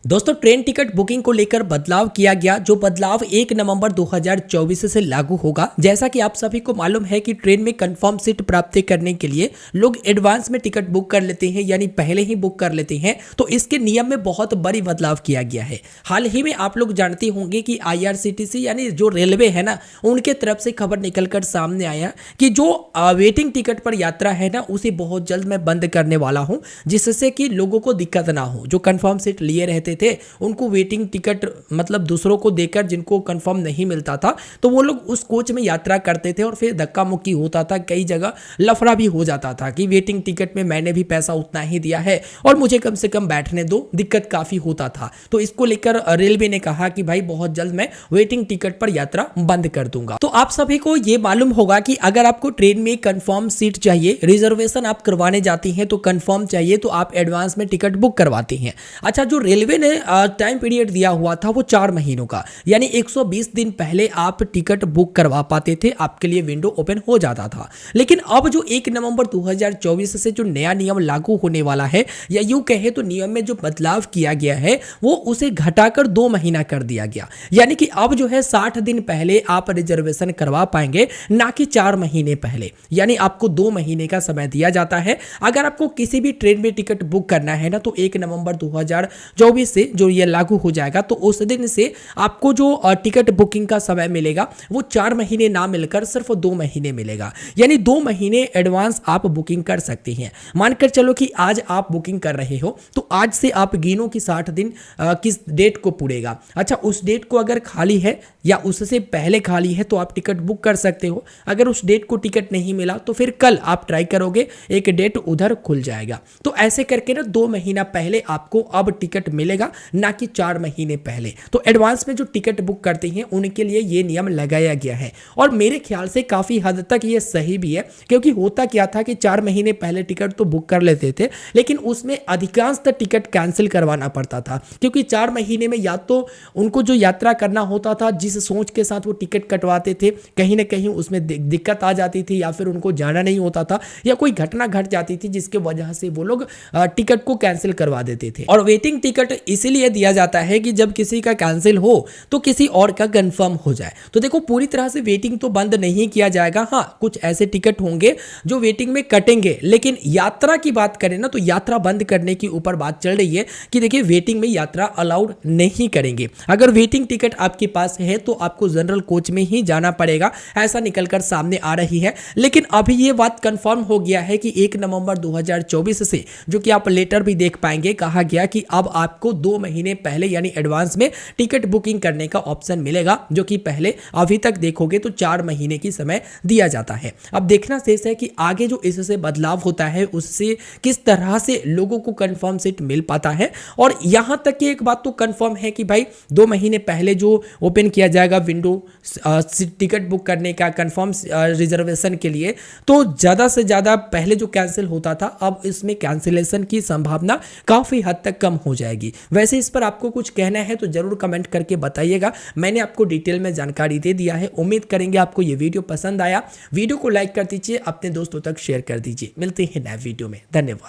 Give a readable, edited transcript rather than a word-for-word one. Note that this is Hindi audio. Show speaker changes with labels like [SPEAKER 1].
[SPEAKER 1] दोस्तों ट्रेन टिकट बुकिंग को लेकर बदलाव किया गया। जो बदलाव 1 नवंबर 2024 से लागू होगा। जैसा कि आप सभी को मालूम है कि ट्रेन में कंफर्म सीट प्राप्त करने के लिए लोग एडवांस में टिकट बुक कर लेते हैं, यानी पहले ही बुक कर लेते हैं। तो इसके नियम में बहुत बड़ी बदलाव किया गया है। हाल ही में आप लोग जानते होंगे कि IRCTC यानी जो रेलवे है ना, उनके तरफ से खबर निकलकर सामने आया कि जो वेटिंग टिकट पर यात्रा है ना, उसे बहुत जल्द मैं बंद करने वाला हूं, जिससे कि लोगों को दिक्कत ना हो। जो कंफर्म सीट लिए रहते थे उनको वेटिंग टिकट मतलब दूसरों को देकर जिनको कंफर्म नहीं मिलता था, तो वो लोग उस कोच में यात्रा करते थे और फिर धक्का मुक्की होता था। कई जगह लफड़ा भी हो जाता था कि वेटिंग टिकट में मैंने भी पैसा उतना ही दिया है और मुझे कम से कम बैठने दो, दिक्कत काफी होता था। तो इसको लेकर रेलवे ने कहा कि भाई बहुत जल्द मैं वेटिंग टिकट पर यात्रा बंद कर दूंगा। तो आप सभी को यह मालूम होगा कि अगर आपको ट्रेन में कंफर्म सीट चाहिए, रिजर्वेशन आप करवाने जाती हैं तो कंफर्म चाहिए, तो आप एडवांस में टिकट बुक करवाते हैं। अच्छा, जो रेलवे ने टाइम पीरियड दिया हुआ था वो 4 महीनों का, यानी 120 दिन पहले आप टिकट बुक करवा पाते थे, आपके लिए विंडो ओपन हो जाता था। लेकिन अब जो 1 नवंबर 2024 से जो नया नियम लागू होने वाला है, या यूं कहे तो नियम में जो बदलाव किया गया है वो उसे घटाकर 2 महीना कर दिया गया। यानी कि अब जो है 60 दिन पहले आप रिजर्वेशन करवा पाएंगे, ना कि 4 महीने पहले। यानी आपको 2 महीने का समय दिया जाता है। अगर आपको किसी भी ट्रेन में टिकट बुक करना है ना, तो 1 नवंबर 2024 से जो ये लागू हो जाएगा, तो उस दिन से आपको जो टिकट बुकिंग का समय मिलेगा वो 4 महीने ना मिलकर सिर्फ 2 महीने मिलेगा। यानी 2 महीने एडवांस आप बुकिंग कर सकते हैं। मानकर चलो कि आज आप बुकिंग कर रहे हो, तो आज से आप गिनो कि 60 दिन किस डेट को पूरेगा। अच्छा, उस डेट को अगर खाली है या उससे पहले खाली है तो आप टिकट बुक कर सकते हो। अगर उस डेट को टिकट नहीं मिला तो फिर कल आप ट्राई करोगे, एक डेट उधर खुल जाएगा। तो ऐसे करके ना 2 महीना पहले आपको अब टिकट मिलेगा, ना कि 4 महीने पहले। तो एडवांस में जो टिकट बुक करते हैं उनके लिए ये नियम लगाया गया है, और मेरे ख्याल से काफी हद तक ये सही भी है। क्योंकि होता क्या था कि 4 महीने पहले टिकट तो बुक कर लेते थे, लेकिन उसमें अधिकांशतः टिकट कैंसिल करवाना पड़ता था। क्योंकि 4 महीने में या तो उनको जो यात्रा करना होता था, जिस सोच के साथ वो टिकट कटवाते थे, कहीं ना कहीं उसमें दिक्कत आ जाती थी, या फिर उनको जाना नहीं होता था, या कोई घटना घट जाती थी जिसके वजह से वो लोग टिकट को कैंसिल करवा देते थे। और वेटिंग टिकट इसीलिए दिया जाता है कि जब किसी का कैंसिल हो तो किसी और का कंफर्म हो जाए। तो देखो, पूरी तरह से वेटिंग तो बंद नहीं किया जाएगा। हाँ, कुछ ऐसे टिकट होंगे जो वेटिंग में कटेंगे, लेकिन यात्रा की बात करें ना, तो यात्रा बंद करने की ऊपर बात चल रही है कि देखिए वेटिंग में यात्रा अलाउड नहीं करेंगे। अगर वेटिंग टिकट आपके पास है तो आपको जनरल कोच में ही जाना पड़ेगा, ऐसा निकलकर सामने आ रही है। लेकिन अभी यह बात कंफर्म हो गया है कि 1 नवंबर 2024 से, जो कि आप लेटर भी देख पाएंगे, कहा गया कि अब आपको 2 महीने पहले यानी एडवांस में टिकट बुकिंग करने का ऑप्शन मिलेगा, जो कि पहले अभी तक देखोगे तो 4 महीने की समय दिया जाता है। अब देखना शेष है कि आगे जो इससे बदलाव होता है उससे किस तरह से लोगों को कंफर्म सीट मिल पाता है। और यहां तक कि एक बात तो कंफर्म है कि भाई 2 महीने पहले जो ओपन किया जाएगा विंडो टिकट बुक करने का कंफर्म रिजर्वेशन के लिए, तो ज्यादा से ज्यादा पहले जो कैंसिल होता था, अब इसमें कैंसिलेशन की संभावना काफी हद तक कम हो जाएगी। वैसे इस पर आपको कुछ कहना है तो जरूर कमेंट करके बताइएगा। मैंने आपको डिटेल में जानकारी दे दिया है। उम्मीद करेंगे आपको ये वीडियो पसंद आया। वीडियो को लाइक कर दीजिए, अपने दोस्तों तक शेयर कर दीजिए। मिलते हैं नए वीडियो में। धन्यवाद।